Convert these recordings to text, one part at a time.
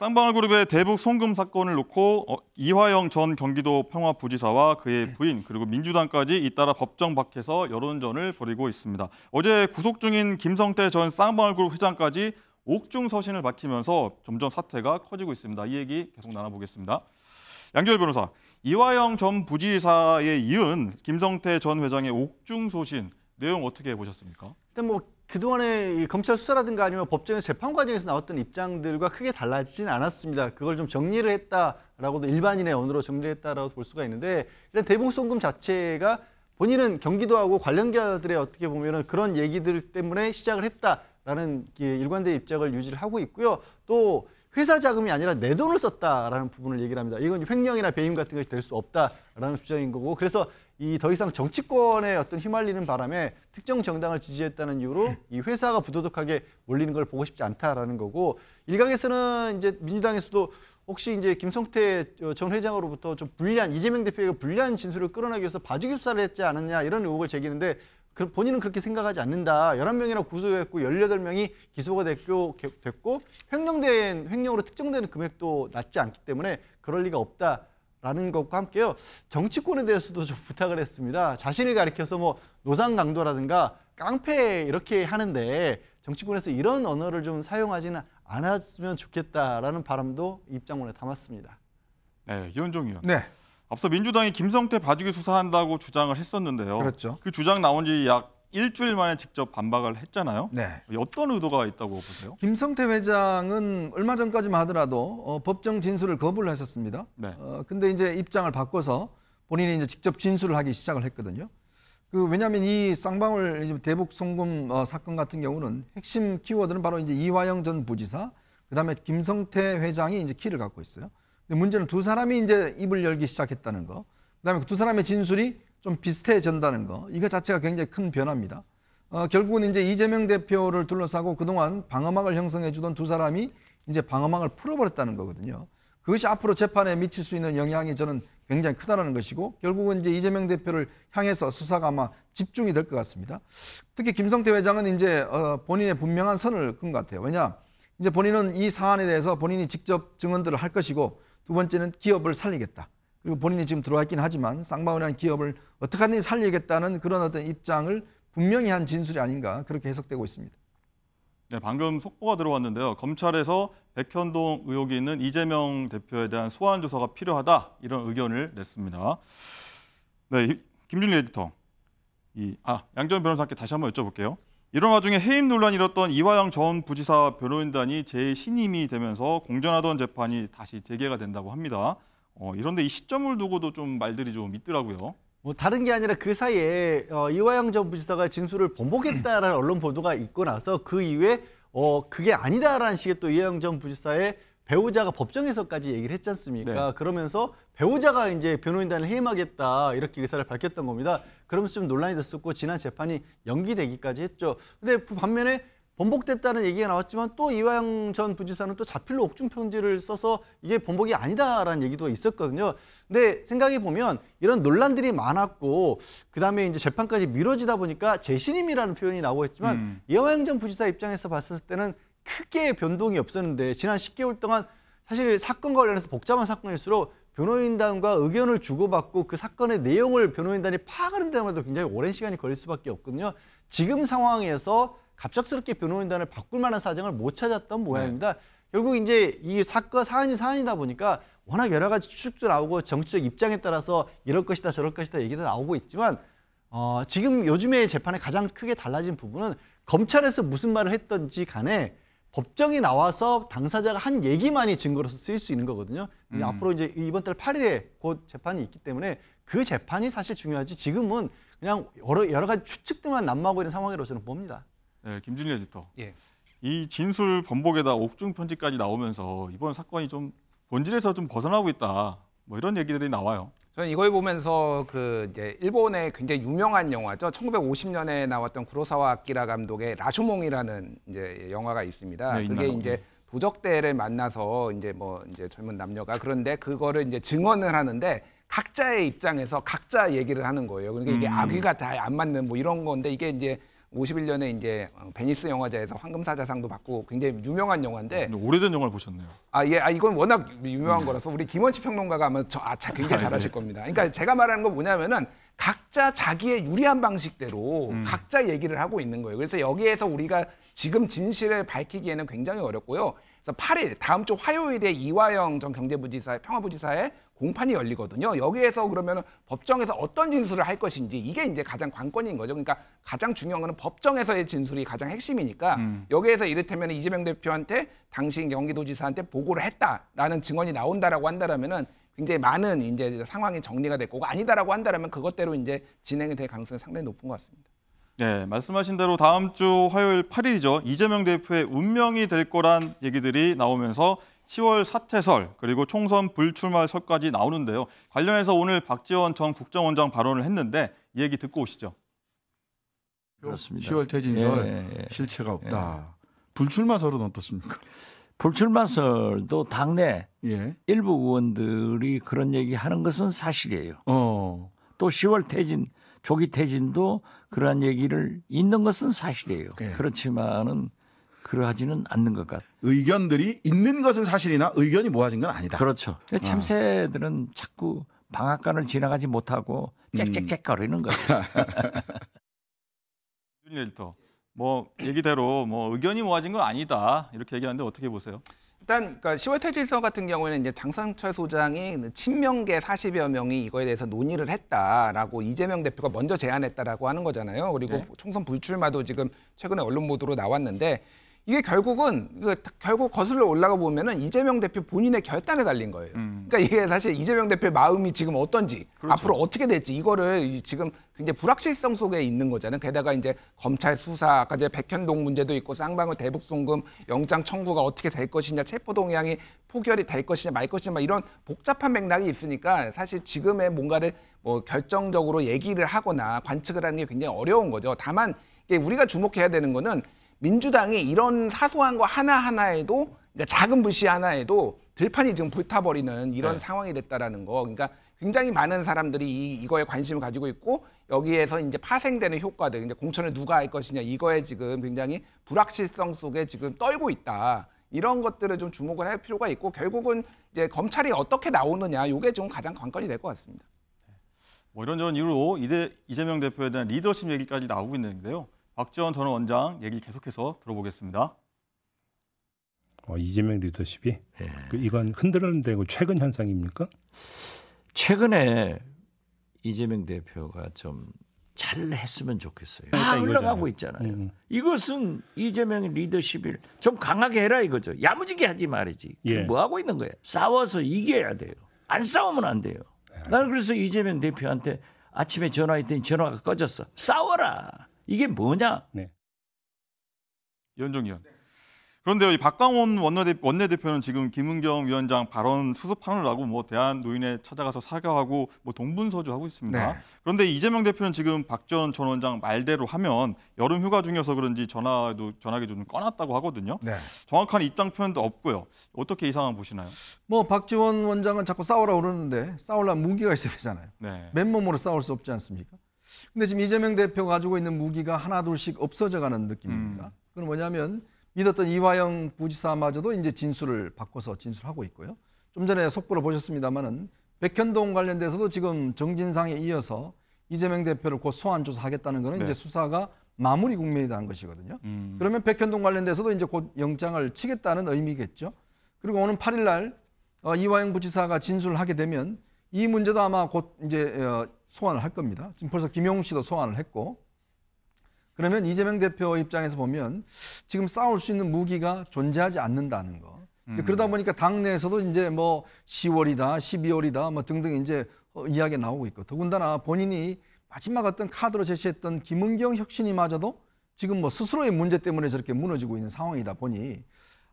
쌍방울그룹의 대북 송금 사건을 놓고 이화영 전 경기도 평화부지사와 그의 부인 그리고 민주당까지 잇따라 법정 밖에서 여론전을 벌이고 있습니다. 어제 구속 중인 김성태 전 쌍방울그룹 회장까지 옥중 서신을 밝히면서 점점 사태가 커지고 있습니다. 이 얘기 계속 나눠보겠습니다. 양지열 변호사, 이화영 전 부지사에 이은 김성태 전 회장의 옥중 소신 내용 어떻게 보셨습니까? 일단 뭐 그동안의 검찰 수사라든가 아니면 법정에서 재판 과정에서 나왔던 입장들과 크게 달라지진 않았습니다. 그걸 좀 정리를 했다라고도 일반인의 언어로 정리를 했다라고 볼 수가 있는데 일단 대북 송금 자체가 본인은 경기도하고 관련자들의 어떻게 보면은 그런 얘기들 때문에 시작을 했다라는 일관된 입장을 유지를 하고 있고요. 또 회사 자금이 아니라 내 돈을 썼다라는 부분을 얘기를 합니다. 이건 횡령이나 배임 같은 것이 될 수 없다라는 주장인 거고 그래서 이 더 이상 정치권에 어떤 휘말리는 바람에 특정 정당을 지지했다는 이유로 이 회사가 부도덕하게 몰리는 걸 보고 싶지 않다라는 거고 일각에서는 이제 민주당에서도 혹시 이제 김성태 전 회장으로부터 좀 불리한 이재명 대표에게 불리한 진술을 끌어내기 위해서 봐주기 수사를 했지 않았냐 이런 의혹을 제기하는데 본인은 그렇게 생각하지 않는다. 11명이나 구속했고 18명이 기소가 됐고 횡령으로 특정되는 금액도 낮지 않기 때문에 그럴 리가 없다라는 것과 함께요. 정치권에 대해서도 좀 부탁을 했습니다. 자신을 가리켜서 뭐 노상강도라든가 깡패 이렇게 하는데 정치권에서 이런 언어를 좀 사용하지는 않았으면 좋겠다라는 바람도 입장문에 담았습니다. 네, 이현종 의원. 네. 앞서 민주당이 김성태 봐주기 수사한다고 주장을 했었는데요. 그렇죠. 그 주장 나온 지 약 일주일 만에 직접 반박을 했잖아요. 네. 어떤 의도가 있다고 보세요? 김성태 회장은 얼마 전까지만 하더라도 법정 진술을 거부를 했었습니다. 네. 근데 이제 입장을 바꿔서 본인이 이제 직접 진술을 하기 시작을 했거든요. 왜냐하면 이 쌍방울 대북 송금 사건 같은 경우는 핵심 키워드는 바로 이제 이화영 전 부지사, 그다음에 김성태 회장이 이제 키를 갖고 있어요. 근데 문제는 두 사람이 이제 입을 열기 시작했다는 거, 그다음에 두 사람의 진술이 좀 비슷해진다는 거, 이거 자체가 굉장히 큰 변화입니다. 결국은 이제 이재명 대표를 둘러싸고 그동안 방어막을 형성해주던 두 사람이 이제 방어막을 풀어버렸다는 거거든요. 그것이 앞으로 재판에 미칠 수 있는 영향이 저는 굉장히 크다는 것이고 결국은 이제 이재명 대표를 향해서 수사가 아마 집중이 될 것 같습니다. 특히 김성태 회장은 이제 본인의 분명한 선을 끈 것 같아요. 왜냐, 이제 본인은 이 사안에 대해서 본인이 직접 증언들을 할 것이고 두 번째는 기업을 살리겠다. 그리고 본인이 지금 들어와 있긴 하지만 쌍방울이라는 기업을 어떻게 하든지 살리겠다는 그런 어떤 입장을 분명히 한 진술이 아닌가 그렇게 해석되고 있습니다. 네, 방금 속보가 들어왔는데요. 검찰에서 백현동 의혹이 있는 이재명 대표에 대한 소환 조사가 필요하다 이런 의견을 냈습니다. 네, 김준일 에디터. 양지열 변호사께 다시 한번 여쭤볼게요. 이런 와중에 해임 논란이 일었던 이화영 전 부지사 변호인단이 재신임이 되면서 공전하던 재판이 다시 재개가 된다고 합니다. 이런데 이 시점을 두고도 좀 말들이 좀 있더라고요. 뭐 다른 게 아니라 그 사이에 이화영 전 부지사가 진술을 번복했다라는 언론 보도가 있고 나서 그 이후에 그게 아니다라는 식의 또 이화영 전 부지사의 배우자가 법정에서까지 얘기를 했지 않습니까? 네. 그러면서 배우자가 이제 변호인단을 해임하겠다 이렇게 의사를 밝혔던 겁니다. 그러면서 좀 논란이 됐었고 지난 재판이 연기되기까지 했죠. 근데 반면에 번복됐다는 얘기가 나왔지만 또 이화영 전 부지사는 또 자필로 옥중 편지를 써서 이게 번복이 아니다라는 얘기도 있었거든요. 근데 생각해 보면 이런 논란들이 많았고 그다음에 이제 재판까지 미뤄지다 보니까 재신임이라는 표현이 나오고 있지만 이화영 전 부지사 입장에서 봤을 때는 크게 변동이 없었는데 지난 10개월 동안 사실 사건과 관련해서 복잡한 사건일수록 변호인단과 의견을 주고받고 그 사건의 내용을 변호인단이 파악하는 데마다 굉장히 오랜 시간이 걸릴 수밖에 없거든요. 지금 상황에서 갑작스럽게 변호인단을 바꿀 만한 사정을 못 찾았던 모양입니다. 결국 이제 이 사안이다 보니까 워낙 여러 가지 추측도 나오고 정치적 입장에 따라서 이럴 것이다 저럴 것이다 얘기도 나오고 있지만 지금 요즘의 재판에 가장 크게 달라진 부분은 검찰에서 무슨 말을 했던지 간에 법정에 나와서 당사자가 한 얘기만이 증거로서 쓰일 수 있는 거거든요. 앞으로 이제 이번 달 8일에 곧 재판이 있기 때문에 그 재판이 사실 중요하지 지금은 그냥 여러 가지 추측들만 난무하고 있는 상황이라고 저는 봅니다. 네, 김준일 에디터. 예. 이 진술 번복에다 옥중 편지까지 나오면서 이번 사건이 좀 본질에서 좀 벗어나고 있다. 뭐 이런 얘기들이 나와요. 저는 이걸 보면서 이제 일본의 굉장히 유명한 영화죠. 1950년에 나왔던 구로사와 아키라 감독의 라쇼몽이라는 이제 영화가 있습니다. 네, 그게 있나요? 이제 도적대를 만나서 이제 이제 젊은 남녀가 그런데 그거를 이제 증언을 하는데 각자의 입장에서 각자 얘기를 하는 거예요. 그러니까 이게 악의가 다 안 맞는 뭐 이런 건데 이게 이제 51년에 이제 베니스 영화제에서 황금사자상도 받고 굉장히 유명한 영화인데 오래된 영화를 보셨네요. 이건 워낙 유명한 거라서 우리 김원식 평론가가 아마 굉장히 잘하실 겁니다. 그러니까 제가 말하는 건 뭐냐면은 각자 자기의 유리한 방식대로 각자 얘기를 하고 있는 거예요. 그래서 여기에서 우리가 지금 진실을 밝히기에는 굉장히 어렵고요. 그래서 8일 다음 주 화요일에 이화영 전 평화부지사의 공판이 열리거든요. 여기에서 그러면 법정에서 어떤 진술을 할 것인지 이게 이제 가장 관건인 거죠. 그러니까 가장 중요한 거는 법정에서의 진술이 가장 핵심이니까 여기에서 이를테면 이재명 대표한테 당시 경기도지사한테 보고를 했다라는 증언이 나온다라고 한다라면은 굉장히 많은 이제 상황이 정리가 될 거고 아니다라고 한다라면 그것대로 이제 진행이 될 가능성이 상당히 높은 것 같습니다. 네, 말씀하신 대로 다음 주 화요일 8일이죠. 이재명 대표의 운명이 될 거란 얘기들이 나오면서 10월 사퇴설 그리고 총선 불출마설까지 나오는데요. 관련해서 오늘 박지원 전 국정원장 발언을 했는데 이 얘기 듣고 오시죠. 그렇습니다. 10월 퇴진설 예. 실체가 없다. 불출마설은 어떻습니까? 불출마설도 당내 예. 일부 의원들이 그런 얘기하는 것은 사실이에요. 또 10월 퇴진, 조기 퇴진도 그러한 얘기를 있는 것은 사실이에요. 예. 그렇지만은 그러하지는 않는 것 같아요. 의견들이 있는 것은 사실이나 의견이 모아진 건 아니다. 그렇죠. 참새들은 자꾸 방앗간을 지나가지 못하고 짹짹짹 거리는 거죠. 윤 에디터, 뭐 얘기대로 뭐 의견이 모아진 건 아니다 이렇게 얘기하는데 어떻게 보세요? 일단 그러니까 10월 퇴진설 같은 경우에는 이제 장성철 소장이 친명계 40여 명이 이거에 대해서 논의를 했다라고 이재명 대표가 먼저 제안했다라고 하는 거잖아요. 그리고 네. 총선 불출마도 지금 최근에 언론 보도로 나왔는데 이게 결국 거슬러 올라가 보면은 이재명 대표 본인의 결단에 달린 거예요. 그러니까 이게 사실 이재명 대표의 마음이 지금 어떤지 그렇죠. 앞으로 어떻게 될지 이거를 지금 굉장히 불확실성 속에 있는 거잖아요. 게다가 이제 검찰 수사, 아까 이제 백현동 문제도 있고 쌍방울 대북 송금 영장 청구가 어떻게 될 것이냐, 체포동의안이 포결이 될 것이냐 말 것이냐 막 이런 복잡한 맥락이 있으니까 사실 지금의 뭔가를 뭐 결정적으로 얘기를 하거나 관측을 하는 게 굉장히 어려운 거죠. 다만 이게 우리가 주목해야 되는 거는 민주당이 이런 사소한 거 하나하나에도 그러니까 작은 불씨 하나에도 들판이 지금 불타버리는 이런 상황이 됐다라는 거. 그러니까 굉장히 많은 사람들이 이거에 관심을 가지고 있고 여기에서 이제 파생되는 효과들, 이제 공천을 누가 할 것이냐 이거에 지금 굉장히 불확실성 속에 지금 떨고 있다. 이런 것들을 좀 주목을 할 필요가 있고 결국은 이제 검찰이 어떻게 나오느냐 이게 좀 가장 관건이 될 것 같습니다. 뭐 이런저런 이유로 이재명 대표에 대한 리더십 얘기까지 나오고 있는데요. 박지원 전 원장 얘기 계속해서 들어보겠습니다. 이재명 리더십이 이건 흔들흔들고 최근 현상입니까? 최근에 이재명 대표가 좀 잘했으면 좋겠어요. 다 흘러가고 있잖아요. 이것은 이재명의 리더십을 좀 강하게 해라 이거죠. 야무지게 하지 말이지. 예. 뭐 하고 있는 거예요? 싸워서 이겨야 돼요. 안 싸우면 안 돼요. 나는 그래서 이재명 대표한테 아침에 전화했더니 전화가 꺼졌어. 싸워라. 이게 뭐냐? 네. 연종 의원. 그런데요, 이 박광원 원내대표는 지금 김은경 위원장 발언 수습하느라고 뭐 대한노인에 찾아가서 사과하고 뭐 동분서주하고 있습니다. 네. 그런데 이재명 대표는 지금 박지원 전 원장 말대로 하면 여름 휴가 중이어서 그런지 전화기 좀 꺼놨다고 하거든요. 네. 정확한 입당 표현도 없고요. 어떻게 이 상황 보시나요? 뭐 박지원 원장은 자꾸 싸우라고 그러는데 싸우려면 무기가 있어야 되잖아요. 네. 맨몸으로 싸울 수 없지 않습니까? 근데 지금 이재명 대표가 가지고 있는 무기가 하나둘씩 없어져가는 느낌입니다. 그건 뭐냐면 믿었던 이화영 부지사마저도 이제 진술을 바꿔서 진술하고 있고요. 좀 전에 속보를 보셨습니다마는 백현동 관련돼서도 지금 정진상에 이어서 이재명 대표를 곧 소환 조사하겠다는 거는 네. 이제 수사가 마무리 국면이다 한 것이거든요. 그러면 백현동 관련돼서도 이제 곧 영장을 치겠다는 의미겠죠. 그리고 오는 8일 날 이화영 부지사가 진술을 하게 되면 이 문제도 아마 곧 이제 소환을 할 겁니다. 지금 벌써 김용욱 씨도 소환을 했고, 그러면 이재명 대표 입장에서 보면 지금 싸울 수 있는 무기가 존재하지 않는다는 거. 그러다 보니까 당내에서도 이제 뭐 10월이다, 12월이다, 뭐 등등 이제 이야기가 나오고 있고, 더군다나 본인이 마지막 어떤 카드로 제시했던 김은경 혁신이마저도 지금 뭐 스스로의 문제 때문에 저렇게 무너지고 있는 상황이다 보니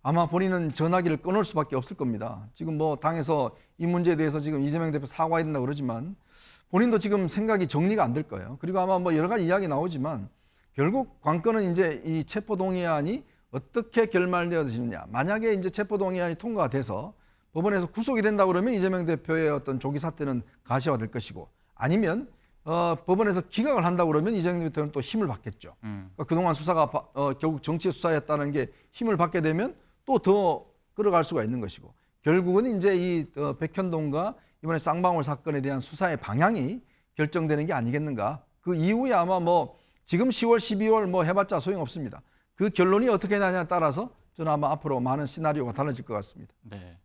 아마 본인은 전화기를 끊을 수밖에 없을 겁니다. 지금 뭐 당에서 이 문제에 대해서 지금 이재명 대표 사과해야 된다고 그러지만 본인도 지금 생각이 정리가 안 될 거예요. 그리고 아마 뭐 여러 가지 이야기 나오지만 결국 관건은 이제 이 체포동의안이 어떻게 결말되어지느냐. 만약에 이제 체포동의안이 통과가 돼서 법원에서 구속이 된다고 그러면 이재명 대표의 어떤 조기 사퇴는 가시화될 것이고, 아니면 법원에서 기각을 한다고 그러면 이재명 대표는 또 힘을 받겠죠. 그러니까 그동안 수사가 결국 정치 수사였다는 게 힘을 받게 되면 또 더 끌어갈 수가 있는 것이고 결국은 이제 이 백현동과 이번에 쌍방울 사건에 대한 수사의 방향이 결정되는 게 아니겠는가. 그 이후에 아마 뭐 지금 10월, 12월 뭐 해봤자 소용없습니다. 그 결론이 어떻게 나냐에 따라서 저는 아마 앞으로 많은 시나리오가 달라질 것 같습니다. 네.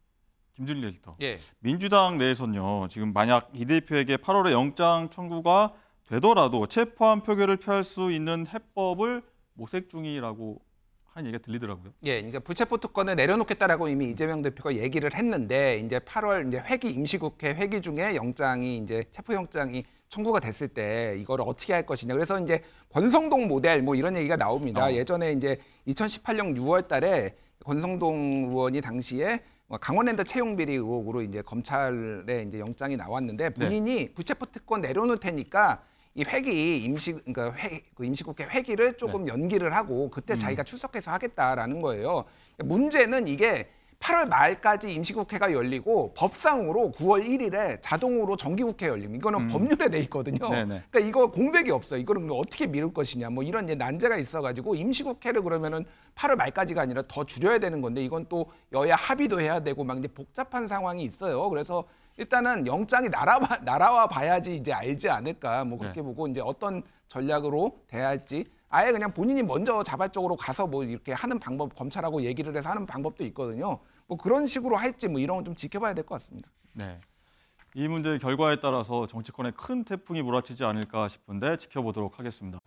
김준일 에디터. 예. 민주당 내에서는요. 지금 만약 이 대표에게 8월에 영장 청구가 되더라도 체포한 표결을 피할 수 있는 해법을 모색 중이라고 하는 얘기가 들리더라고요. 예, 그러니까 불체포 특권을 내려놓겠다라고 이미 이재명 대표가 얘기를 했는데 이제 8월 이제 회기 임시국회 회기 중에 영장이 이제 체포영장이 청구가 됐을 때 이거를 어떻게 할 것이냐. 그래서 이제 권성동 모델 뭐 이런 얘기가 나옵니다. 예전에 이제 2018년 6월달에 권성동 의원이 당시에 강원랜드 채용 비리 의혹으로 이제 검찰에 이제 영장이 나왔는데 본인이 불체포 특권 내려놓을 테니까 이 회기 그러니까 임시국회 회기를 조금 연기를 하고 그때 자기가 출석해서 하겠다라는 거예요. 문제는 이게 8월 말까지 임시국회가 열리고 법상으로 9월 1일에 자동으로 정기국회 열림. 이거는 법률에 돼 있거든요. 네네. 그러니까 이거 공백이 없어요. 이거는 어떻게 미룰 것이냐. 뭐 이런 이제 난제가 있어가지고 임시국회를 그러면은 8월 말까지가 아니라 더 줄여야 되는 건데 이건 또 여야 합의도 해야 되고 막 이제 복잡한 상황이 있어요. 그래서 일단은 영장이 날아와 봐야지 이제 알지 않을까. 뭐 그렇게 보고 이제 어떤 전략으로 돼야 할지. 아예 그냥 본인이 먼저 자발적으로 가서 뭐 이렇게 하는 방법, 검찰하고 얘기를 해서 하는 방법도 있거든요. 뭐 그런 식으로 할지 뭐 이런 건 좀 지켜봐야 될 것 같습니다. 네. 이 문제의 결과에 따라서 정치권에 큰 태풍이 몰아치지 않을까 싶은데 지켜보도록 하겠습니다.